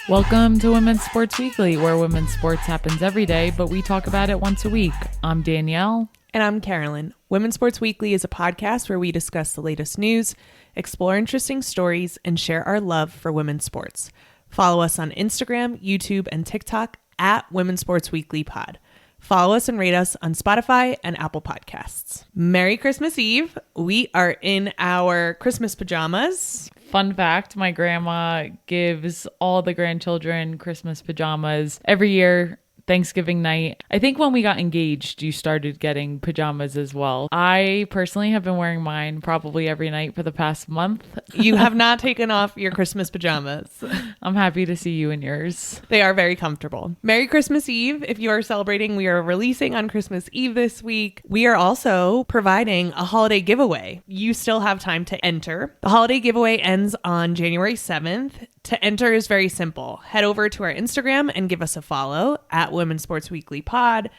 Welcome to Women's Sports Weekly, where women's sports happens every day, but we talk about it once a week. I'm Danielle. And I'm Carolyn. Women's Sports Weekly is a podcast where we discuss the latest news, explore interesting stories, and share our love for women's sports. Follow us on Instagram, YouTube, and TikTok at Women's Sports Weekly Pod. Follow us and rate us on Spotify and Apple Podcasts. Merry Christmas Eve. We are in our Christmas pajamas. Fun fact, my grandma gives all the grandchildren Christmas pajamas every year. Thanksgiving night. I think when we got engaged, you started getting pajamas as well. I personally have been wearing mine probably every night for the past month. You have not taken off your Christmas pajamas. I'm happy to see you in yours. They are very comfortable. Merry Christmas Eve. If you are celebrating, we are releasing on Christmas Eve this week. We are also providing a holiday giveaway. You still have time to enter. The holiday giveaway ends on January 7th. To enter is very simple. Head over to our Instagram and give us a follow at Women's Sports Weekly Pod.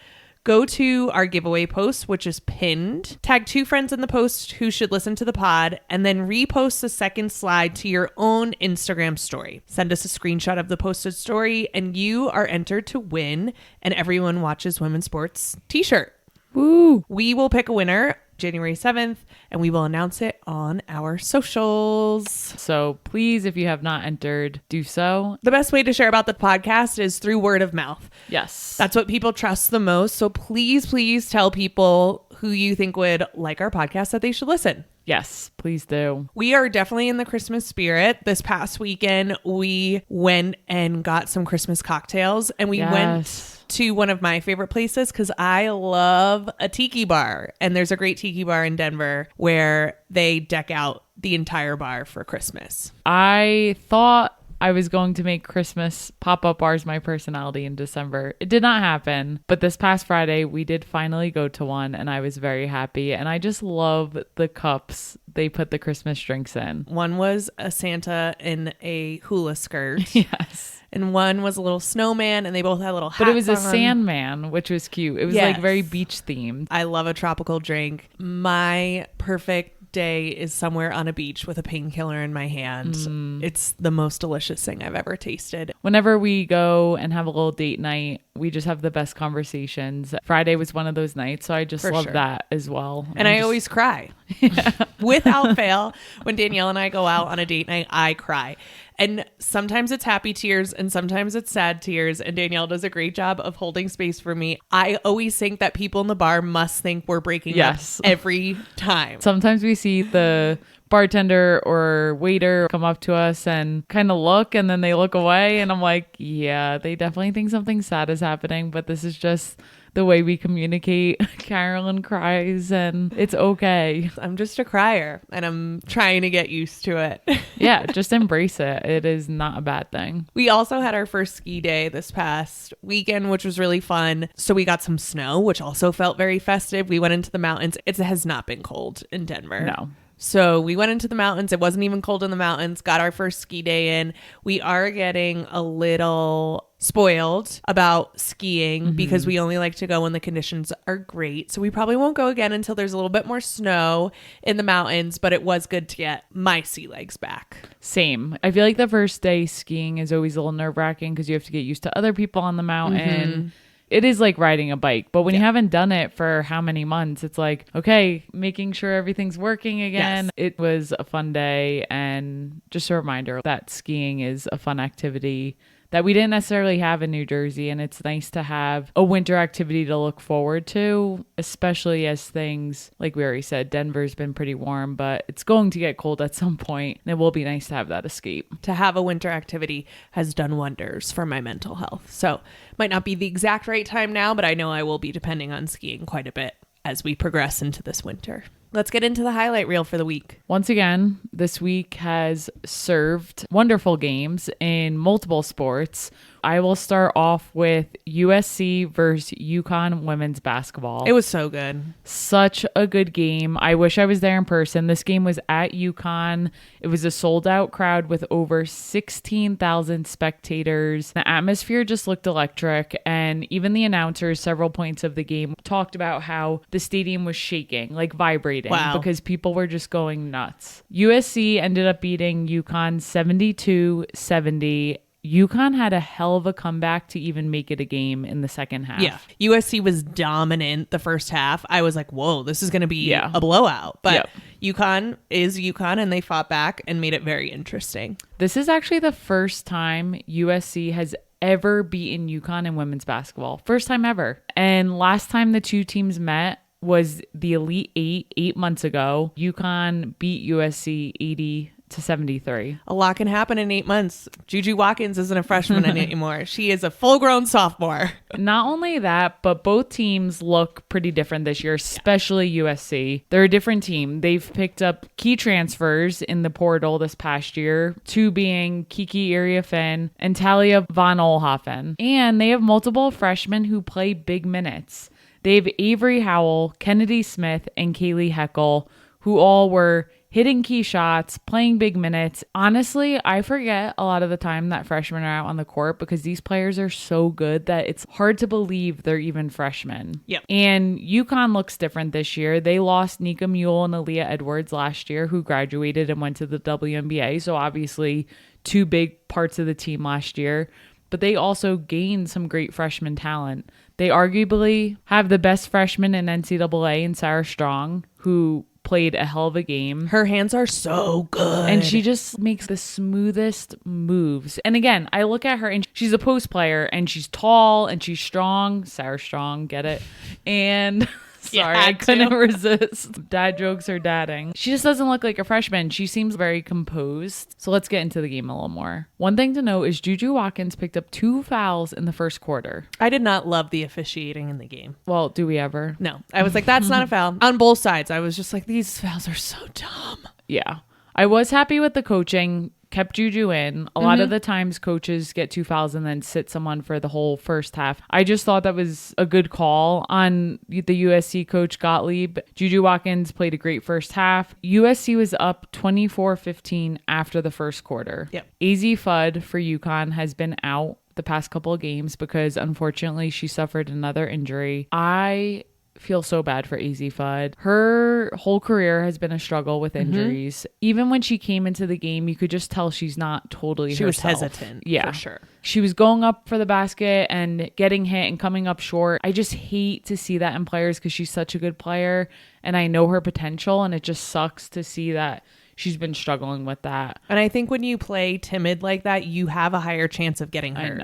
Go to our giveaway post, which is pinned. Tag 2 friends in the post who should listen to the pod, and then repost the second slide to your own Instagram story. Send us a screenshot of the posted story, and you are entered to win an Everyone Watches Women's Sports t-shirt. Woo! We will pick a winner January 7th, and we will announce it on our socials. So please, if you have not entered, do so. The best way to share about the podcast is through word of mouth. Yes. That's what people trust the most. So please tell people who you think would like our podcast that they should listen. Yes, please do. We are definitely in the Christmas spirit. This past weekend, we went and got some Christmas cocktails, and we went to one of my favorite places because I love a tiki bar. And there's a great tiki bar in Denver where they deck out the entire bar for Christmas. I thought I was going to make Christmas pop-up bars my personality in December. It did not happen, but this past Friday we did finally go to one, and I was very happy. And I just love the cups they put the Christmas drinks in. One was a Santa in a hula skirt. Yes. And one was a little snowman, and they both had little hats But it was a on. Sandman, which was cute. It was like very beach themed. I love a tropical drink. My perfect day is somewhere on a beach with a painkiller in my hand. It's the most delicious thing I've ever tasted. Whenever we go and have a little date night, we just have the best conversations. Friday was one of those nights, so I just love that as well. And I always cry. Without fail, when Danielle and I go out on a date night, I cry. And sometimes it's happy tears and sometimes it's sad tears. And Danielle does a great job of holding space for me. I always think that people in the bar must think we're breaking up every time. Sometimes we see the bartender or waiter come up to us and kind of look, and then they look away. And I'm like, yeah, they definitely think something sad is happening. But this is just the way we communicate. Carolyn cries and it's okay. I'm just a crier and I'm trying to get used to it. Yeah, just embrace it. It is not a bad thing. We also had our first ski day this past weekend, which was really fun. So we got some snow, which also felt very festive. We went into the mountains. It has not been cold in Denver. No. So we went into the mountains. It wasn't even cold in the mountains. Got our first ski day in. We are getting a little spoiled about skiing because we only like to go when the conditions are great. So we probably won't go again until there's a little bit more snow in the mountains, but it was good to get my sea legs back. Same. I feel like the first day skiing is always a little nerve-wracking because you have to get used to other people on the mountain. It is like riding a bike, but when you haven't done it for how many months, it's like, okay, making sure everything's working again. Yes. It was a fun day, and just a reminder that skiing is a fun activity that we didn't necessarily have in New Jersey, and it's nice to have a winter activity to look forward to, especially as things, like we already said, Denver's been pretty warm, but it's going to get cold at some point, and it will be nice to have that escape. To have a winter activity has done wonders for my mental health. So might not be the exact right time now, but I know I will be depending on skiing quite a bit as we progress into this winter. Let's get into the highlight reel for the week. Once again, this week has served wonderful games in multiple sports. I will start off with USC versus UConn women's basketball. It was so good. Such a good game. I wish I was there in person. This game was at UConn. It was a sold out crowd with over 16,000 spectators. The atmosphere just looked electric. And even the announcers, several points of the game, talked about how the stadium was shaking, like vibrating, because people were just going nuts. USC ended up beating UConn 72-70. UConn had a hell of a comeback to even make it a game in the second half. Yeah. USC was dominant the first half. I was like, whoa, this is going to be a blowout. But UConn is UConn, and they fought back and made it very interesting. This is actually the first time USC has ever beaten UConn in women's basketball. First time ever. And last time the two teams met was the Elite Eight 8 months ago. UConn beat USC 80-73. A lot can happen in 8 months. Juju Watkins isn't a freshman anymore. She is a full-grown sophomore. Not only that, but both teams look pretty different this year, especially USC. They're a different team. They've picked up key transfers in the portal this past year, two being Kiki Iriafen and Talia von Oelhoffen. And they have multiple freshmen who play big minutes. They have Avery Howell, Kennedy Smith, and Kaylee Heckel, who all were hitting key shots, playing big minutes. Honestly, I forget a lot of the time that freshmen are out on the court because these players are so good that it's hard to believe they're even freshmen. Yep. And UConn looks different this year. They lost Nika Mule and Aaliyah Edwards last year, who graduated and went to the WNBA. So obviously two big parts of the team last year. But they also gained some great freshman talent. They arguably have the best freshman in NCAA in Sarah Strong, who played a hell of a game. Her hands are so good. And she just makes the smoothest moves. And again, I look at her and she's a post player and she's tall and she's strong. Sarah Strong, get it? And sorry, I couldn't resist. Dad jokes are dadding. She just doesn't look like a freshman. She seems very composed. So let's get into the game a little more. One thing to note is Juju Watkins picked up 2 fouls in the first quarter. I did not love the officiating in the game. Well, do we ever? No. I was like, that's not a foul. On both sides, I was just like, these fouls are so dumb. Yeah. I was happy with the coaching. Kept Juju in. A lot of the times coaches get 2 fouls and then sit someone for the whole first half. I just thought that was a good call on the USC coach Gottlieb. Juju Watkins played a great first half. USC was up 24-15 after the first quarter. Yep. AZ Fudd for UConn has been out the past couple of games because unfortunately she suffered another injury. I feel so bad for AZ Fudd. Her whole career has been a struggle with injuries. Even when she came into the game, you could just tell she's not totally herself. She was hesitant, for sure. She was going up for the basket and getting hit and coming up short. I just hate to see that in players because she's such a good player and I know her potential, and it just sucks to see that she's been struggling with that. And I think when you play timid like that, you have a higher chance of getting hurt.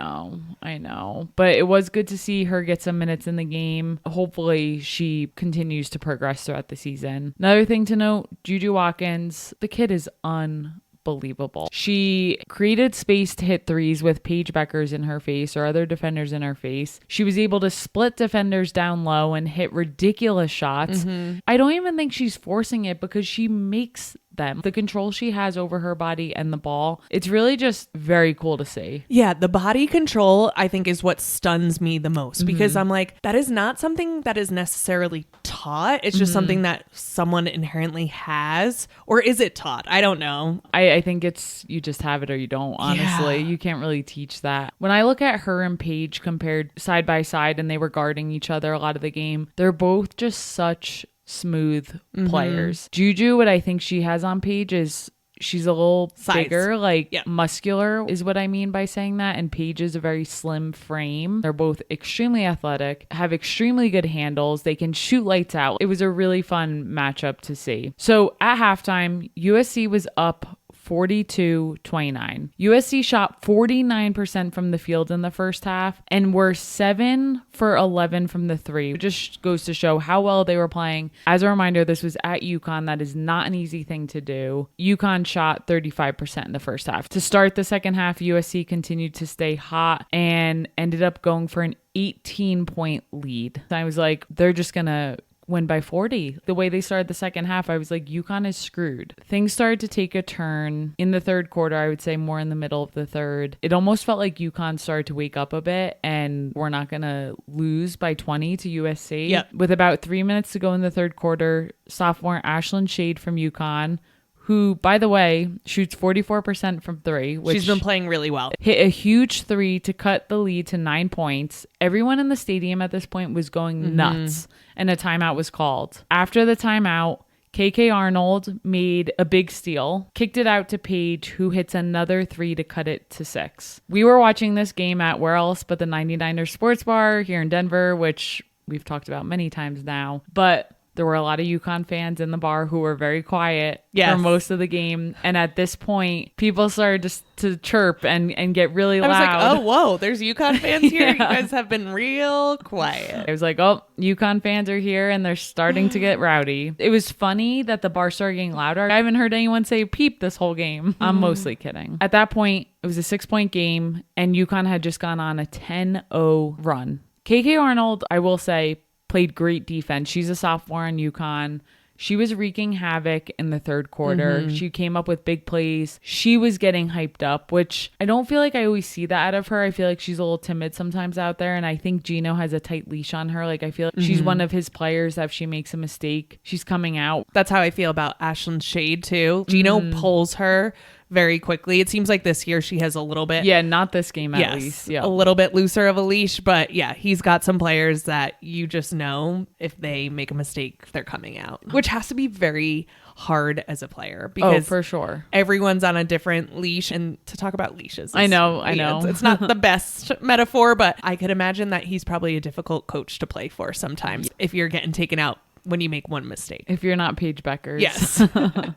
I know. But it was good to see her get some minutes in the game. Hopefully she continues to progress throughout the season. Another thing to note, Juju Watkins, the kid is unbelievable. She created space to hit threes with Paige Beckers in her face or other defenders in her face. She was able to split defenders down low and hit ridiculous shots. I don't even think she's forcing it because she makes them. The control she has over her body and the ball, it's really just very cool to see. Yeah, the body control I think is what stuns me the most because I'm like, that is not something that is necessarily taught. It's just something that someone inherently has. Or is it taught? I don't know. I think it's you just have it or you don't, honestly. You can't really teach that. When I look at her and Paige compared side by side and they were guarding each other a lot of the game, they're both just such smooth players. Juju, what I think she has on Paige is she's a little bigger, muscular is what I mean by saying that. And Paige is a very slim frame. They're both extremely athletic, have extremely good handles. They can shoot lights out. It was a really fun matchup to see. So at halftime, USC was up 42-29. USC shot 49% from the field in the first half and were 7 for 11 from the three. It just goes to show how well they were playing. As a reminder, this was at UConn. That is not an easy thing to do. UConn shot 35% in the first half. To start the second half, USC continued to stay hot and ended up going for an 18-point lead. I was like, they're just going to win by 40. The way they started the second half, I was like, UConn is screwed. Things started to take a turn in the third quarter. I would say more in the middle of the third. It almost felt like UConn started to wake up a bit and we're not going to lose by 20 to USC. Yep. With about 3 minutes to go in the third quarter, sophomore Ashlyn Shade from UConn, who, by the way, shoots 44% from three. Which she's been playing really well. Hit a huge three to cut the lead to 9 points. Everyone in the stadium at this point was going nuts, and a timeout was called. After the timeout, KK Arnold made a big steal, kicked it out to Paige, who hits another 3 to cut it to 6. We were watching this game at where else but the 99ers Sports Bar here in Denver, which we've talked about many times now. But there were a lot of UConn fans in the bar who were very quiet for most of the game. And at this point, people started to chirp and get really loud. I was like, oh, whoa, there's UConn fans here? You guys have been real quiet. It was like, oh, UConn fans are here and they're starting to get rowdy. It was funny that the bar started getting louder. I haven't heard anyone say peep this whole game. I'm mostly kidding. At that point, it was a 6-point game and UConn had just gone on a 10-0 run. KK Arnold, I will say, played great defense. She's a sophomore on UConn. She was wreaking havoc in the third quarter. She came up with big plays. She was getting hyped up, which I don't feel like I always see that out of her. I feel like she's a little timid sometimes out there. And I think Gino has a tight leash on her. Like, I feel like she's one of his players that if she makes a mistake, she's coming out. That's how I feel about Ashlyn Shade, too. Gino pulls her very quickly. It seems like this year she has a little bit. Yeah, not this game at least. Yeah, a little bit looser of a leash. But yeah, he's got some players that you just know if they make a mistake, they're coming out, which has to be very hard as a player because for sure everyone's on a different leash. And to talk about leashes, I know it's not the best metaphor, but I could imagine that he's probably a difficult coach to play for sometimes if you're getting taken out when you make one mistake. If you're not Paige Beckers. Yes.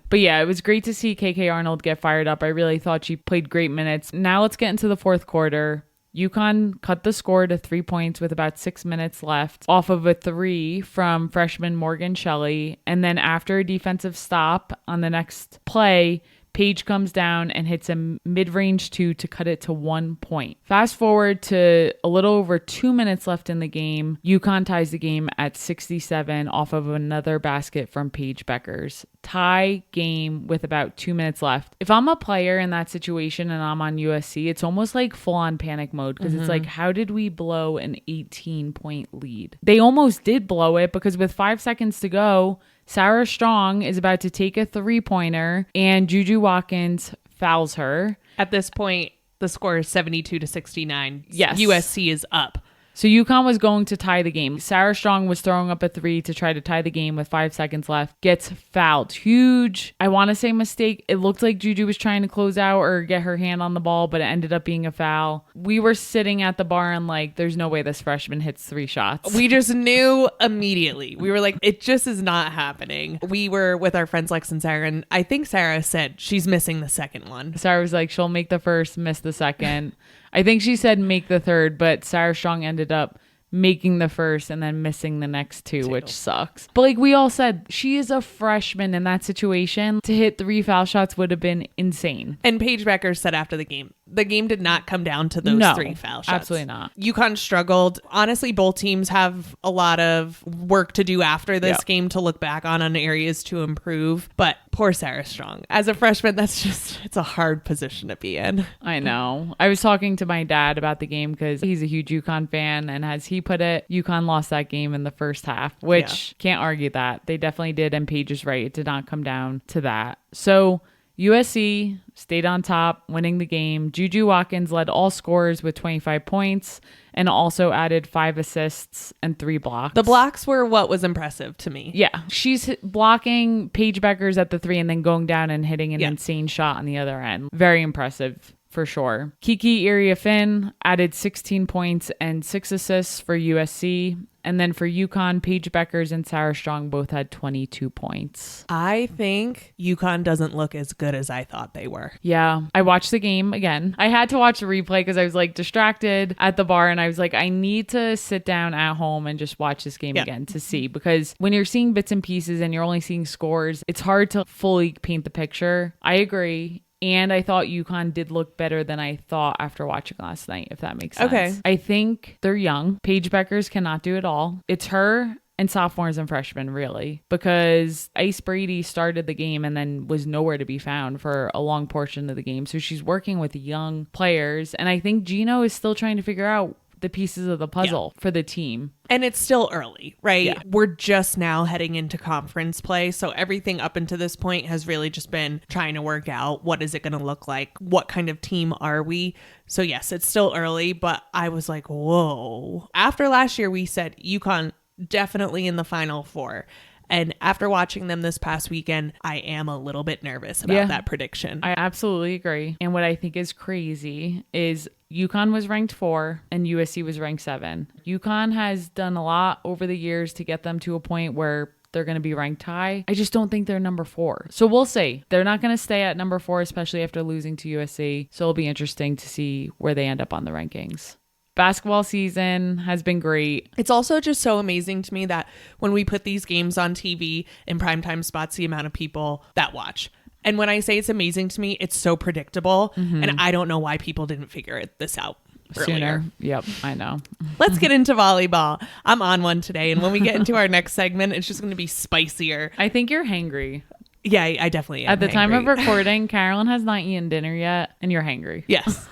But yeah, it was great to see KK Arnold get fired up. I really thought she played great minutes. Now let's get into the fourth quarter. UConn cut the score to 3 points with about 6 minutes left off of a 3 from freshman Morgan Shelley. And then after a defensive stop on the next play, Paige comes down and hits a mid-range 2 to cut it to 1 point. Fast forward to a little over 2 minutes left in the game. UConn ties the game at 67 off of another basket from Paige Beckers. Tie game with about 2 minutes left. If I'm a player in that situation and I'm on USC, it's almost like full-on panic mode because it's like, how did we blow an 18-point lead? They almost did blow it because with 5 seconds to go, Sarah Strong is about to take a 3-pointer and Juju Watkins fouls her. At this point, the score is 72-69. Yes. USC is up. So UConn was going to tie the game. Sarah Strong was throwing up a 3 to try to tie the game with 5 seconds left. Gets fouled. Huge, I want to say mistake. It looked like Juju was trying to close out or get her hand on the ball, but it ended up being a foul. We were sitting at the bar and like, there's no way this freshman hits 3 shots. We just knew immediately. We were like, it just is not happening. We were with our friends Lex and Sarah, and I think Sarah said she's missing the second one. Sarah was like, she'll make the first, miss the second. I think she said make the third, but Sarah Strong ended up making the first and then missing the next two, which sucks. But like we all said, she is a freshman in that situation. To hit 3 foul shots would have been insane. And Paige Becker said after the game did not come down to those 3 foul shots. Absolutely not. UConn struggled. Honestly, both teams have a lot of work to do after this game to look back on areas to improve. But poor Sarah Strong. As a freshman, it's a hard position to be in. I know. I was talking to my dad about the game because he's a huge UConn fan, and as he put it, UConn lost that game in the first half, which can't argue that. They definitely did, and Paige is right. It did not come down to that. So USC stayed on top, winning the game. Juju Watkins led all scorers with 25 points and also added 5 assists and 3 blocks. The blocks were what was impressive to me. Yeah. She's blocking Paige Beckers at the 3 and then going down and hitting an insane shot on the other end. Very impressive. For sure. Kiki Iriafin added 16 points and 6 assists for USC. And then for UConn, Paige Beckers and Sarah Strong both had 22 points. I think UConn doesn't look as good as I thought they were. Yeah. I watched the game again. I had to watch the replay because I was like distracted at the bar and I was like, I need to sit down at home and just watch this game again to see, because when you're seeing bits and pieces and you're only seeing scores, it's hard to fully paint the picture. I agree. And I thought UConn did look better than I thought after watching last night, if that makes sense. Okay. I think they're young. Paige Beckers cannot do it all. It's her and sophomores and freshmen, really, because Ice Brady started the game and then was nowhere to be found for a long portion of the game. So she's working with young players. And I think Gino is still trying to figure out the pieces of the puzzle for the team. And it's still early, right? Yeah. We're just now heading into conference play. So everything up until this point has really just been trying to work out what is it going to look like? What kind of team are we? So yes, it's still early, but I was like, whoa. After last year, we said UConn definitely in the Final Four. And after watching them this past weekend, I am a little bit nervous about that prediction. I absolutely agree. And what I think is crazy is UConn was ranked 4 and USC was ranked 7. UConn has done a lot over the years to get them to a point where they're going to be ranked high. I just don't think they're number 4. So we'll see. They're not going to stay at number 4, especially after losing to USC. So it'll be interesting to see where they end up on the rankings. Basketball season has been great. It's also just so amazing to me that when we put these games on TV in primetime spots, the amount of people that watch. And when I say it's amazing to me, it's so predictable. And I don't know why people didn't figure this out earlier. Sooner. Yep, I know. Let's get into volleyball. I'm on one today. And when we get into our next segment, it's just going to be spicier. I think you're hangry. Yeah, I definitely am. At the time of recording, Carolyn has not eaten dinner yet, and you're hangry. Yes.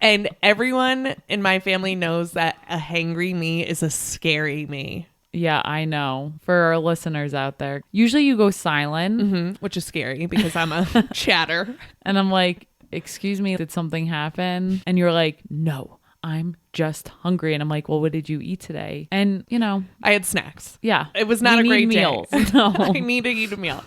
And everyone in my family knows that a hangry me is a scary me. Yeah, I know. For our listeners out there, usually you go silent, which is scary because I'm a chatter. And I'm like, excuse me, did something happen? And you're like, no, I'm just hungry. And I'm like, well, what did you eat today? And, you know, I had snacks. Yeah. It was not a great meals. day. No. I need to eat a meal.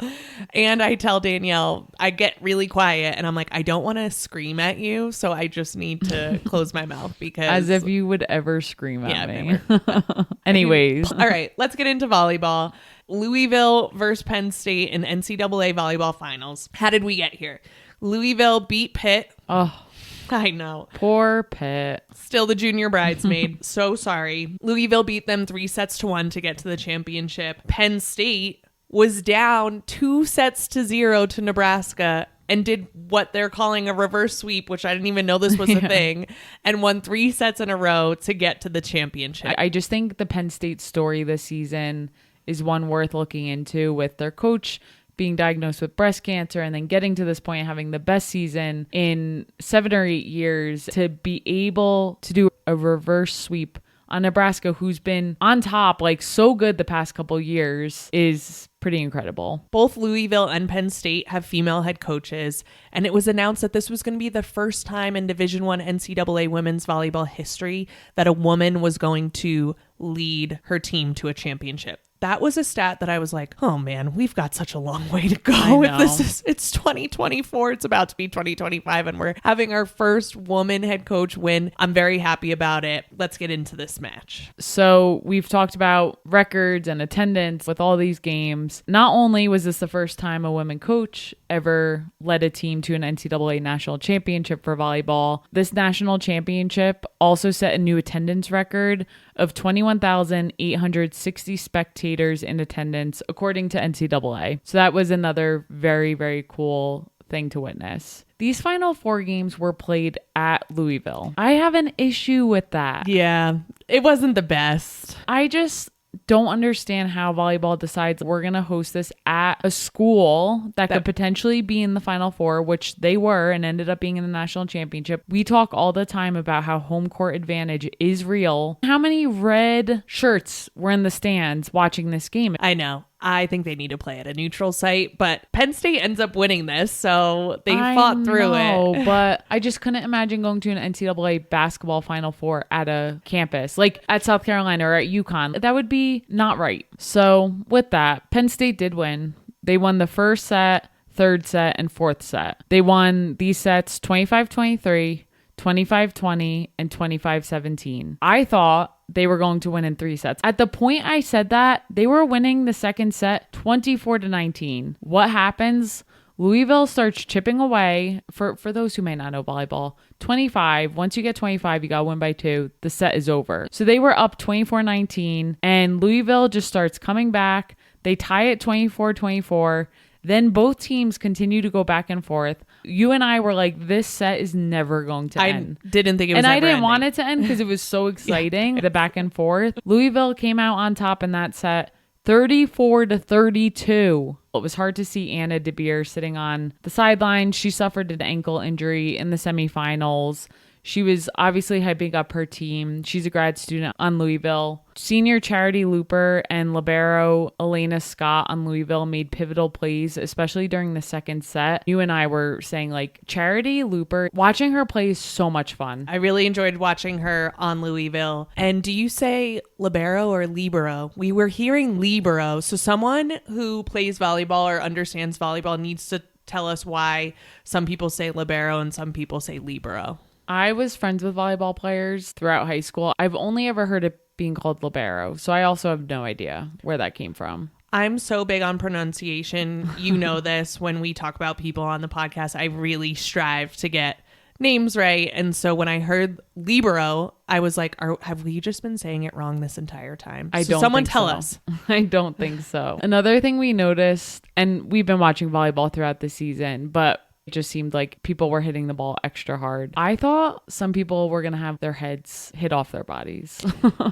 And I tell Danielle, I get really quiet and I'm like, I don't want to scream at you. So I just need to close my mouth because. As if you would ever scream at me. Never. Anyways. All right, let's get into volleyball. Louisville versus Penn State in NCAA volleyball finals. How did we get here? Louisville beat Pitt. Oh, I know. poor Pitt. Still the junior bridesmaid. So sorry. Louisville beat them 3-1 to get to the championship. Penn State was down 2-0 to Nebraska and did what they're calling a reverse sweep, which I didn't even know this was a thing, and won 3 sets in a row to get to the championship. I just think the Penn State story this season is one worth looking into, with their coach being diagnosed with breast cancer and then getting to this point, having the best season in 7 or 8 years, to be able to do a reverse sweep on Nebraska, who's been on top, like so good the past couple years, is pretty incredible. Both Louisville and Penn State have female head coaches, and it was announced that this was going to be the first time in Division I NCAA women's volleyball history that a woman was going to lead her team to a championship. That was a stat that I was like, oh man, we've got such a long way to go. If this is, it's 2024, it's about to be 2025, and we're having our first woman head coach win. I'm very happy about it. Let's get into this match. So we've talked about records and attendance with all these games. Not only was this the first time a women coach ever led a team to an NCAA national championship for volleyball, this national championship also set a new attendance record of 21,860 spectators in attendance, according to NCAA. So that was another very, very cool thing to witness. These final 4 games were played at Louisville. I have an issue with that. Yeah, it wasn't the best. I just don't understand how volleyball decides we're going to host this at a school that could potentially be in the Final Four, which they were and ended up being in the national championship. We talk all the time about how home court advantage is real. How many red shirts were in the stands watching this game? I know. I think they need to play at a neutral site, but Penn State ends up winning this, so they fought through it. But I just couldn't imagine going to an NCAA basketball Final Four at a campus, like at South Carolina or at UConn. That would be not right. So with that, Penn State did win. They won the first set, third set, and fourth set. They won these sets 25-23, 25-20, and 25-17. I thought they were going to win in 3 sets. At the point I said that, they were winning the second set 24-19. What happens? Louisville starts chipping away. For those who may not know volleyball, 25, once you get 25, you got to win by 2. The set is over. So they were up 24-19, and Louisville just starts coming back. They tie it 24-24. Then both teams continue to go back and forth. You and I were like, this set is never going to end. I didn't think it was And I ever didn't ending. want it to end because it was so exciting, the back and forth. Louisville came out on top in that set 34-32. It was hard to see Anna DeBeer sitting on the sideline. She suffered an ankle injury in the semifinals. She was obviously hyping up her team. She's a grad student on Louisville. Senior Charity Looper and libero Elena Scott on Louisville made pivotal plays, especially during the second set. You and I were saying, like, Charity Looper, watching her play is so much fun. I really enjoyed watching her on Louisville. And do you say libero or libero? We were hearing libero. So someone who plays volleyball or understands volleyball needs to tell us why some people say libero and some people say libero. I was friends with volleyball players throughout high school. I've only ever heard it being called libero, so I also have no idea where that came from. I'm so big on pronunciation. You know this. When we talk about people on the podcast, I really strive to get names right. And so when I heard libero, I was like, have we just been saying it wrong this entire time? Someone tell us. I don't think so. Another thing we noticed, and we've been watching volleyball throughout the season, but it just seemed like people were hitting the ball extra hard. I thought some people were going to have their heads hit off their bodies.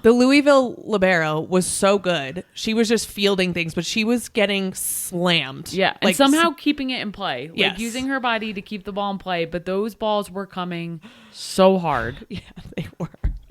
The Louisville libero was so good. She was just fielding things, but she was getting slammed. Yeah, and somehow keeping it in play. Like, yes, using her body to keep the ball in play, but those balls were coming so hard. Yeah, they were.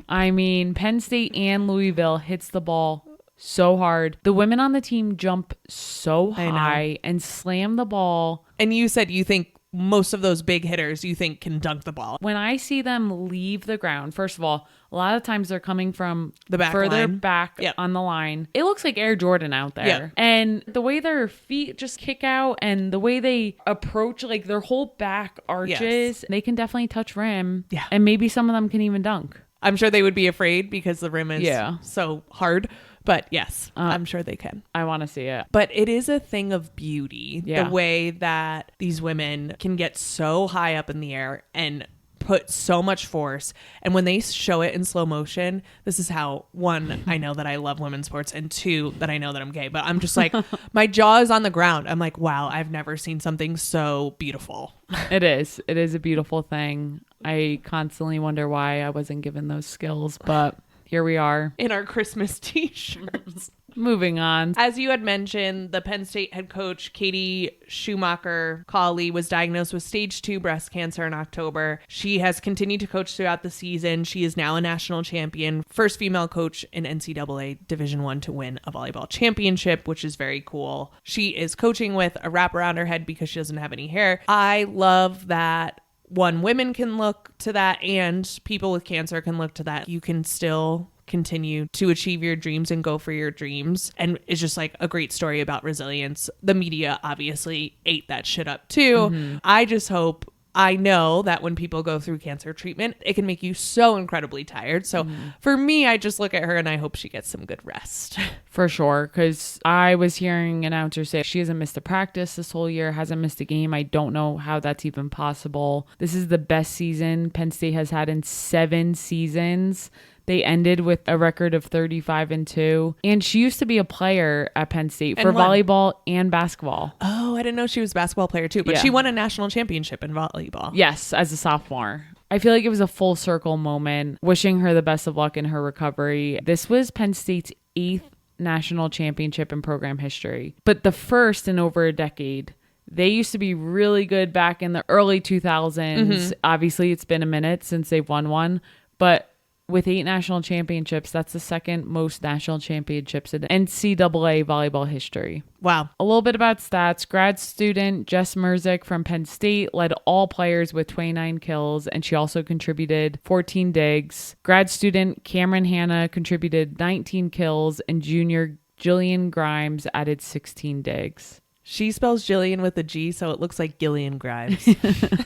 I mean, Penn State and Louisville hits the ball so hard. The women on the team jump so high and slam the ball. And you said you think most of those big hitters you think can dunk the ball. When I see them leave the ground, first of all, a lot of times they're coming from the back further line. back on the line. It looks like Air Jordan out there. Yeah. And the way their feet just kick out and the way they approach, like their whole back arches, they can definitely touch rim. Yeah. And maybe some of them can even dunk. I'm sure they would be afraid because the rim is so hard. But yes, I'm sure they can. I want to see it. But it is a thing of beauty, the way that these women can get so high up in the air and put so much force. And when they show it in slow motion, this is how, one, I know that I love women's sports, and two, that I know that I'm gay. But I'm just like, my jaw is on the ground. I'm like, wow, I've never seen something so beautiful. It is. It is a beautiful thing. I constantly wonder why I wasn't given those skills, but here we are. In our Christmas t-shirts. Moving on. As you had mentioned, the Penn State head coach, Katie Schumacher-Cawley, was diagnosed with stage 2 breast cancer in October. She has continued to coach throughout the season. She is now a national champion, first female coach in NCAA Division I to win a volleyball championship, which is very cool. She is coaching with a wrap around her head because she doesn't have any hair. I love that. One, women can look to that, and people with cancer can look to that. You can still continue to achieve your dreams and go for your dreams. And it's just like a great story about resilience. The media obviously ate that shit up too. Mm-hmm. I just hope, I know that when people go through cancer treatment, it can make you so incredibly tired. So for me, I just look at her and I hope she gets some good rest. For sure. Because I was hearing announcers say she hasn't missed a practice this whole year, hasn't missed a game. I don't know how that's even possible. This is the best season Penn State has had in 7 seasons. They ended with a record of 35-2. And she used to be a player at Penn State for volleyball and basketball. Oh, I didn't know she was a basketball player too, but she won a national championship in volleyball. Yes, as a sophomore. I feel like it was a full circle moment. Wishing her the best of luck in her recovery. This was Penn State's 8th national championship in program history, but the first in over a decade. They used to be really good back in the early 2000s. Mm-hmm. Obviously, it's been a minute since they've won one, but with 8 national championships, that's the second most national championships in NCAA volleyball history. Wow. A little bit about stats. Grad student Jess Merzick from Penn State led all players with 29 kills, and she also contributed 14 digs. Grad student Cameron Hanna contributed 19 kills, and junior Jillian Grimes added 16 digs. She spells Jillian with a G, so it looks like Gillian Grimes.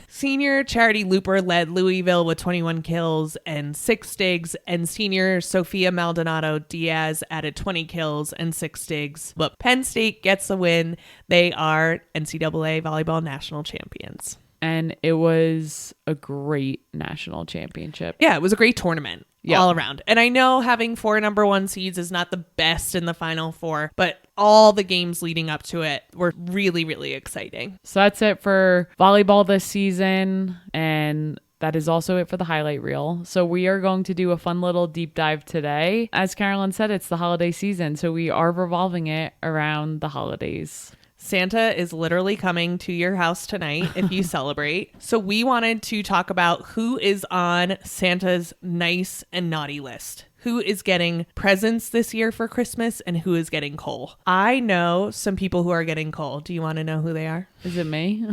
Senior Charity Looper led Louisville with 21 kills and 6 digs, and senior Sophia Maldonado Diaz added 20 kills and 6 digs. But Penn State gets the win. They are NCAA volleyball national champions. And it was a great national championship. Yeah, it was a great tournament all around. And I know having 4 number 1 seeds is not the best in the Final Four, but all the games leading up to it were really, really exciting. So that's it for volleyball this season. And that is also it for the highlight reel. So we are going to do a fun little deep dive today. As Carolyn said, it's the holiday season, so we are revolving it around the holidays. Santa is literally coming to your house tonight if you celebrate. So we wanted to talk about who is on Santa's nice and naughty list. Who is getting presents this year for Christmas and who is getting coal. I know some people who are getting coal. Do you want to know who they are? Is it me?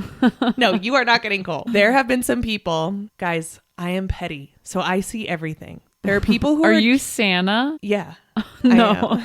No, you are not getting coal. There have been some people. Guys, I am petty, so I see everything. There are people who are you Santa? Yeah. No.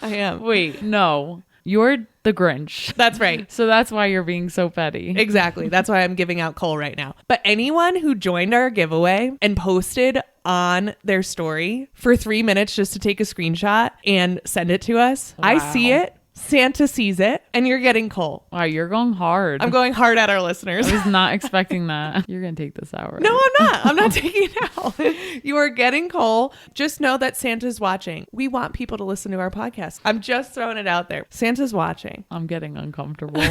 I am. Wait, no. You're the Grinch. That's right. So that's why you're being so petty. Exactly. That's why I'm giving out coal right now. But anyone who joined our giveaway and posted on their story for 3 minutes just to take a screenshot and send it to us, Wow. I see it. Santa sees it, and you're getting coal. Wow, you're going hard. I'm going hard at our listeners. I was not expecting that. You're going to take this out, right? No, I'm not. I'm not taking it out. You are getting coal. Just know that Santa's watching. We want people to listen to our podcast. I'm just throwing it out there. Santa's watching. I'm getting uncomfortable.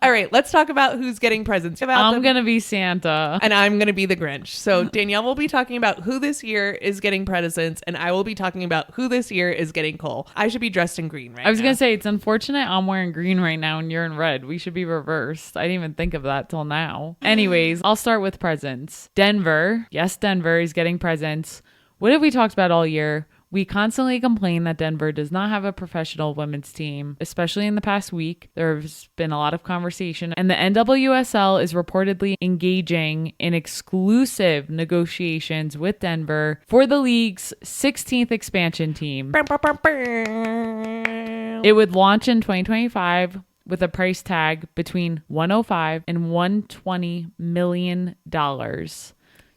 All right, let's talk about who's getting presents. I'm going to be Santa. And I'm going to be the Grinch. So Danielle will be talking about who this year is getting presents, and I will be talking about who this year is getting coal. I should be dressed in green right now. I was going to say, it's unfortunate I'm wearing green right now and you're in red. We should be reversed. I didn't even think of that till now. Anyways, I'll start with presents. Denver. Yes, Denver is getting presents. What have we talked about all year? We constantly complain that Denver does not have a professional women's team, especially in the past week. There's been a lot of conversation, and the NWSL is reportedly engaging in exclusive negotiations with Denver for the league's 16th expansion team. It would launch in 2025 with a price tag between $105 and $120 million.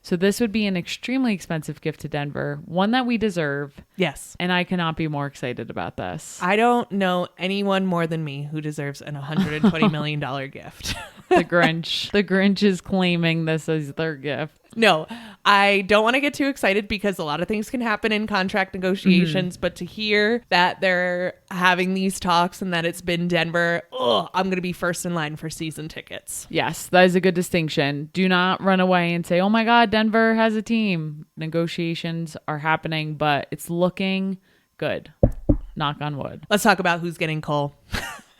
So this would be an extremely expensive gift to Denver, one that we deserve. Yes. And I cannot be more excited about this. I don't know anyone more than me who deserves an $120 million gift. The Grinch. The Grinch is claiming this as their gift. No, I don't want to get too excited because a lot of things can happen in contract negotiations, but to hear that they're having these talks and that it's been Denver, I'm going to be first in line for season tickets. Yes, that is a good distinction. Do not run away and say, oh my God, Denver has a team. Negotiations are happening, but it's looking good. Knock on wood. Let's talk about who's getting coal.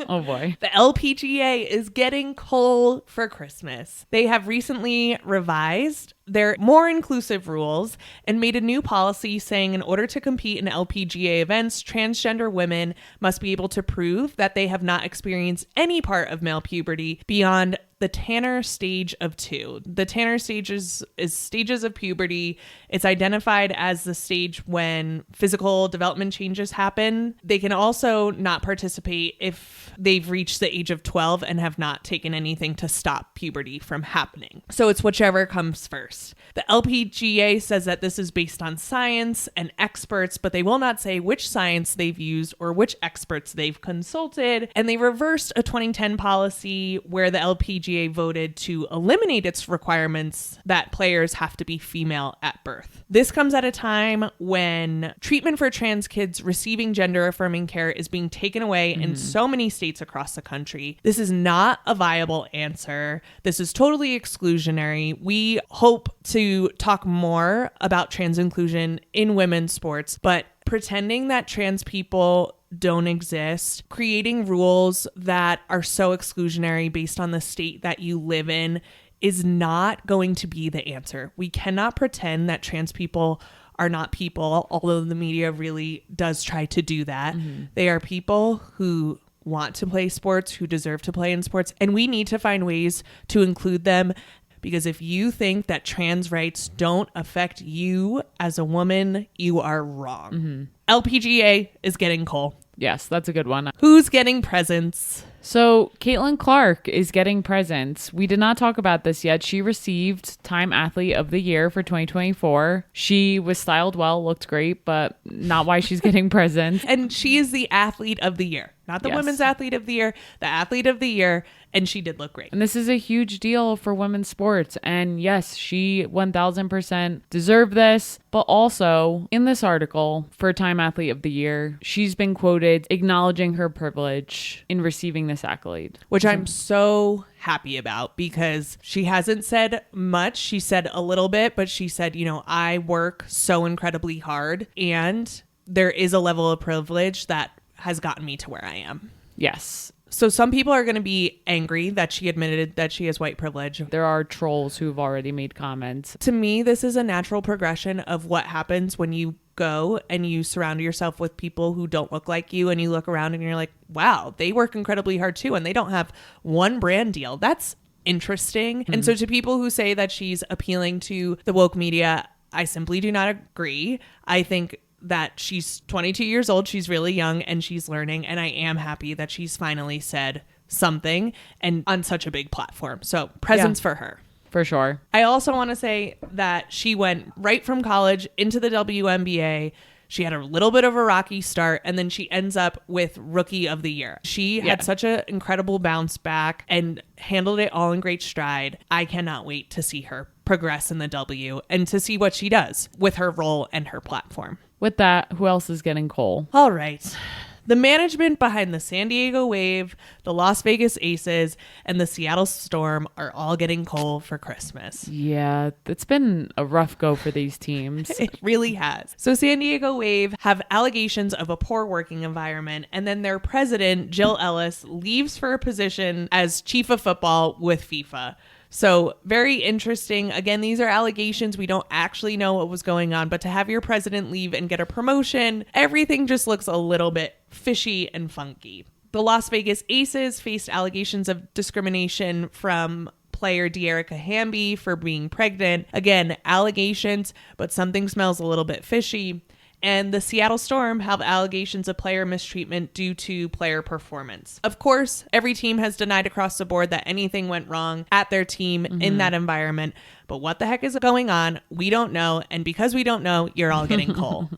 Oh boy. The LPGA is getting coal for Christmas. They have recently revised their more inclusive rules and made a new policy saying in order to compete in LPGA events, transgender women must be able to prove that they have not experienced any part of male puberty beyond the Tanner stage of 2. The Tanner stages is stages of puberty. It's identified as the stage when physical development changes happen. They can also not participate if they've reached the age of 12 and have not taken anything to stop puberty from happening. So it's whichever comes first. The LPGA says that this is based on science and experts, but they will not say which science they've used or which experts they've consulted. And they reversed a 2010 policy where the LPGA voted to eliminate its requirements that players have to be female at birth. This comes at a time when treatment for trans kids receiving gender affirming care is being taken away in so many states across the country. This is not a viable answer. This is totally exclusionary. We hope to talk more about trans inclusion in women's sports, but pretending that trans people don't exist, creating rules that are so exclusionary based on the state that you live in is not going to be the answer. We cannot pretend that trans people are not people, although the media really does try to do that. They are people who want to play sports, who deserve to play in sports, and we need to find ways to include them. Because if you think that trans rights don't affect you as a woman, you are wrong. LPGA is getting coal. Yes, that's a good one. Who's getting presents? So Caitlin Clark is getting presents. We did not talk about this yet. She received Time Athlete of the Year for 2024. She was styled well, looked great, but not why she's getting presents. And she is the Athlete of the Year. Not the Yes. Women's Athlete of the Year, the Athlete of the Year. And she did look great. And this is a huge deal for women's sports. And yes, she 1000% deserved this. But also, in this article for Time Athlete of the Year, she's been quoted acknowledging her privilege in receiving this accolade. Which I'm so happy about because she hasn't said much. She said a little bit, but she said, you know, I work so incredibly hard and there is a level of privilege that has gotten me to where I am. Yes. So some people are going to be angry that she admitted that she has white privilege. There are trolls who've already made comments. To me, this is a natural progression of what happens when you go and you surround yourself with people who don't look like you, and you look around and you're like, wow, they work incredibly hard too, and they don't have one brand deal. That's interesting. And so to people who say that she's appealing to the woke media, I simply do not agree. I think that she's 22 years old. She's really young and she's learning. And I am happy that she's finally said something and on such a big platform. So presents for her. For sure. I also want to say that she went right from college into the WNBA. She had a little bit of a rocky start, and then she ends up with Rookie of the Year. She had such an incredible bounce back and handled it all in great stride. I cannot wait to see her progress in the W and to see what she does with her role and her platform. With that, who else is getting coal? All right. The management behind the San Diego Wave, the Las Vegas Aces, and the Seattle Storm are all getting coal for Christmas. Yeah, it's been a rough go for these teams. It really has. So San Diego Wave have allegations of a poor working environment, and then their president, Jill Ellis, leaves for a position as chief of football with FIFA. So very interesting. Again, these are allegations. We don't actually know what was going on, but to have your president leave and get a promotion, everything just looks a little bit fishy and funky. The Las Vegas Aces faced allegations of discrimination from player De'Erica Hamby for being pregnant. Again, allegations, but something smells a little bit fishy. And the Seattle Storm have allegations of player mistreatment due to player performance. Of course, every team has denied across the board that anything went wrong at their team in that environment. But what the heck is going on? We don't know. And because we don't know, you're all getting coal.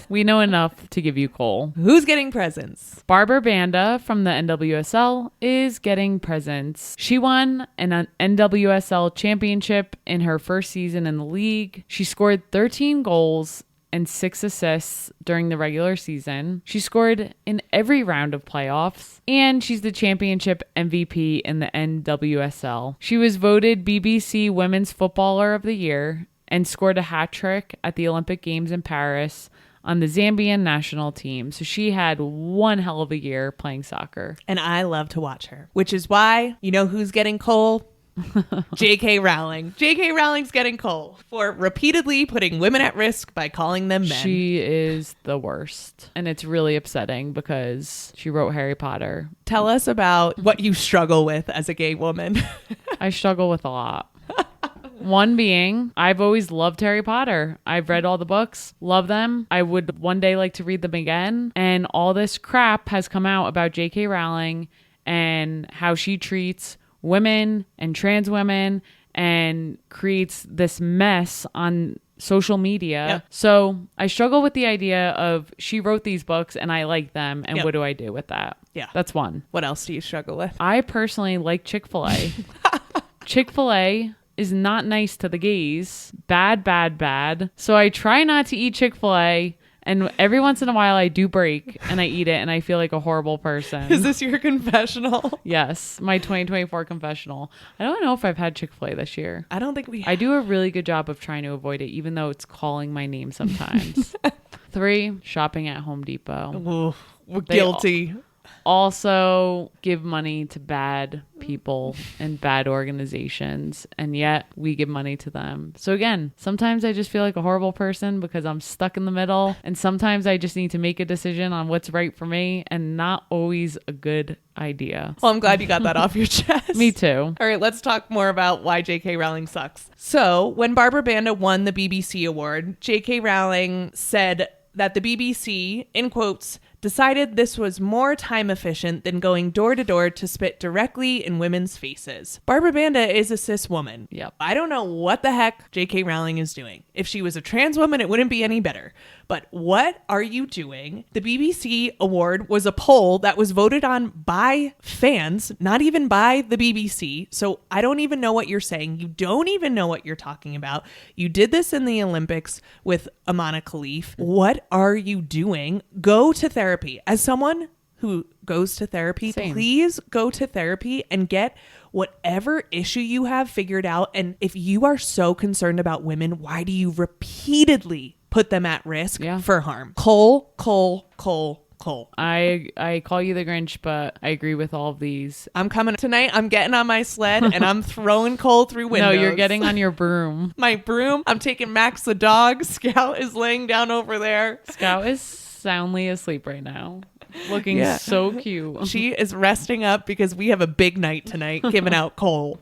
We know enough to give you coal. Who's getting presents? Barbara Banda from the NWSL is getting presents. She won an NWSL championship in her first season in the league. She scored 13 goals and 6 assists during the regular season. She scored in every round of playoffs, and she's the championship MVP in the NWSL. She was voted BBC Women's Footballer of the Year and scored a hat trick at the Olympic Games in Paris on the Zambian national team. So she had one hell of a year playing soccer. And I love to watch her, which is why, you know who's getting coal? J.K. Rowling. J.K. Rowling's getting coal for repeatedly putting women at risk by calling them men. She is the worst. And it's really upsetting because she wrote Harry Potter. Tell us about what you struggle with as a gay woman. I struggle with a lot. One being, I've always loved Harry Potter. I've read all the books, love them. I would one day like to read them again. And all this crap has come out about J.K. Rowling and how she treats women and trans women and creates this mess on social media. Yep. So I struggle with the idea of she wrote these books and I like them. And what do I do with that? Yeah. That's one. What else do you struggle with? I personally like Chick-fil-A. Chick-fil-A is not nice to the gays. Bad, bad, bad. So I try not to eat Chick-fil-A. And every once in a while I do break and I eat it and I feel like a horrible person. Is this your confessional? Yes, my 2024 confessional. I don't know if I've had Chick-fil-A this year. I don't think we have. I do a really good job of trying to avoid it, even though it's calling my name sometimes. 3, shopping at Home Depot. Ooh, we're guilty. Also give money to bad people and bad organizations, and yet we give money to them. So again, sometimes I just feel like a horrible person because I'm stuck in the middle, and sometimes I just need to make a decision on what's right for me, and not always a good idea. Well, I'm glad you got that off your chest. Me too. All right, let's talk more about why J.K. Rowling sucks. So when Barbara Banda won the BBC award, J.K. Rowling said that the BBC, in quotes, decided this was more time efficient than going door to door to spit directly in women's faces. Barbara Banda is a cis woman. Yep. I don't know what the heck J.K. Rowling is doing. If she was a trans woman, it wouldn't be any better. But what are you doing? The BBC award was a poll that was voted on by fans, not even by the BBC. So I don't even know what you're saying. You don't even know what you're talking about. You did this in the Olympics with Amana Khalif. What are you doing? Go to therapy. As someone who goes to therapy, please go to therapy and get whatever issue you have figured out. And if you are so concerned about women, why do you repeatedly put them at risk for harm? Coal, coal, coal, Cole. I call you the Grinch, but I agree with all of these. I'm coming tonight. I'm getting on my sled and I'm throwing Cole through windows. No, you're getting on your broom. My broom. I'm taking Max the dog. Scout is laying down over there. Scout is soundly asleep right now. Looking so cute. She is resting up because we have a big night tonight giving out Cole.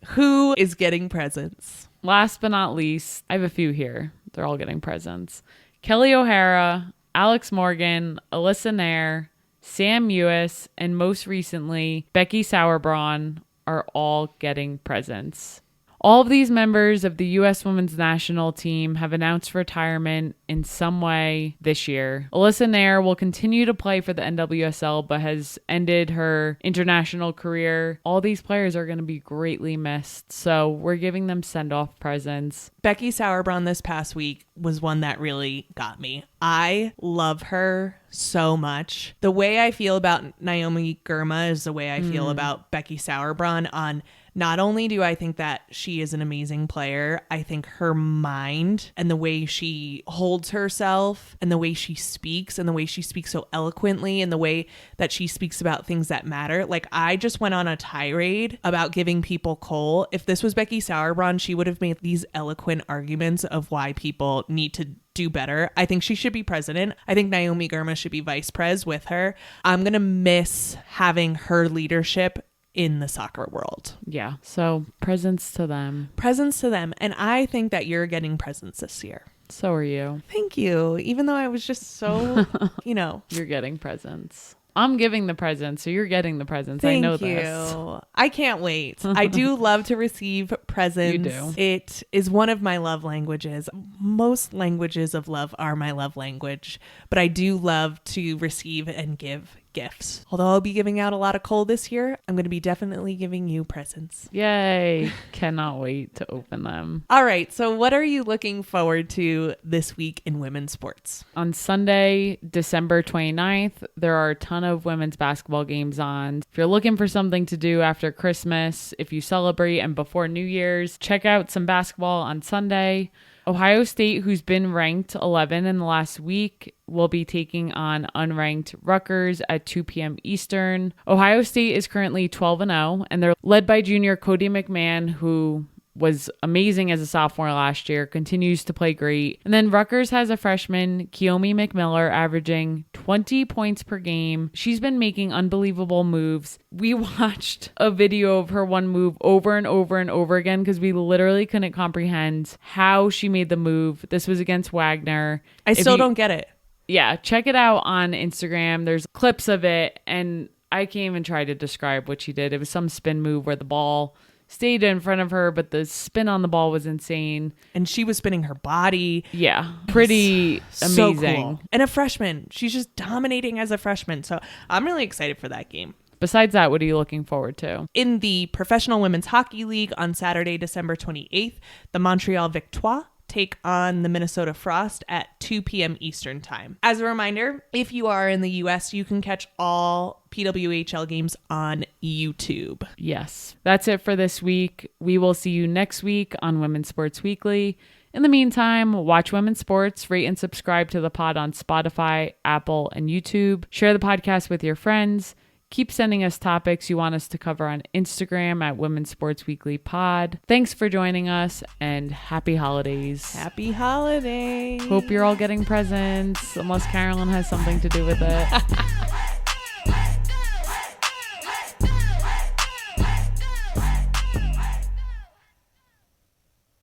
Who is getting presents? Last but not least, I have a few here. They're all getting presents. Kelly O'Hara, Alex Morgan, Alyssa Nair, Sam Ewis, and most recently, Becky Sauerbraun are all getting presents. All of these members of the U.S. women's national team have announced retirement in some way this year. Alyssa Nair will continue to play for the NWSL, but has ended her international career. All these players are going to be greatly missed, so we're giving them send-off presents. Becky Sauerbraun this past week was one that really got me. I love her so much. The way I feel about Naomi Girma is the way I feel about Becky Sauerbraun. On not only do I think that she is an amazing player, I think her mind and the way she holds herself and the way she speaks and the way she speaks so eloquently and the way that she speaks about things that matter. Like, I just went on a tirade about giving people Cole. If this was Becky Sauerbraun, she would have made these eloquent arguments of why people need to do better. I think she should be president. I think Naomi Girma should be vice pres with her. I'm going to miss having her leadership in the soccer world. Yeah. So presents to them. Presents to them. And I think that you're getting presents this year. So are you. Thank you. Even though I was just so, You're getting presents. I'm giving the presents, so you're getting the presents. Thank I know you. this. I can't wait. I do love to receive presents. You do. It is one of my love languages. Most languages of love are my love language, but I do love to receive and give gifts. Although I'll be giving out a lot of Cole this year, I'm going to be definitely giving you presents. Yay. Cannot wait to open them. All right. So what are you looking forward to this week in women's sports? On Sunday, December 29th, there are a ton of women's basketball games on. If you're looking for something to do after Christmas, if you celebrate and before New Year's, check out some basketball on Sunday. Ohio State, who's been ranked 11 in the last week, will be taking on unranked Rutgers at 2 p.m. Eastern. Ohio State is currently 12-0, and they're led by junior Cody McMahon, who was amazing as a sophomore last year, continues to play great. And then Rutgers has a freshman, Kiyomi McMillan, averaging 20 points per game. She's been making unbelievable moves. We watched a video of her one move over and over and over again because we literally couldn't comprehend how she made the move. This was against Wagner. I still don't get it. Yeah, check it out on Instagram. There's clips of it, and I can't even try to describe what she did. It was some spin move where the ball stayed in front of her, but the spin on the ball was insane. And she was spinning her body. Yeah, pretty so amazing. Cool. And a freshman. She's just dominating as a freshman. So I'm really excited for that game. Besides that, what are you looking forward to? In the Professional Women's Hockey League on Saturday, December 28th, the Montreal Victoires take on the Minnesota Frost at 2 p.m. Eastern time. As a reminder, if you are in the U.S., you can catch all PWHL games on YouTube. Yes, that's it for this week. We will see you next week on Women's Sports Weekly. In the meantime, watch Women's Sports, rate and subscribe to the pod on Spotify, Apple, and YouTube. Share the podcast with your friends. Keep sending us topics you want us to cover on Instagram at Women's Sports Weekly Pod. Thanks for joining us, and happy holidays. Happy holidays. Hope you're all getting presents, unless Carolyn has something to do with it.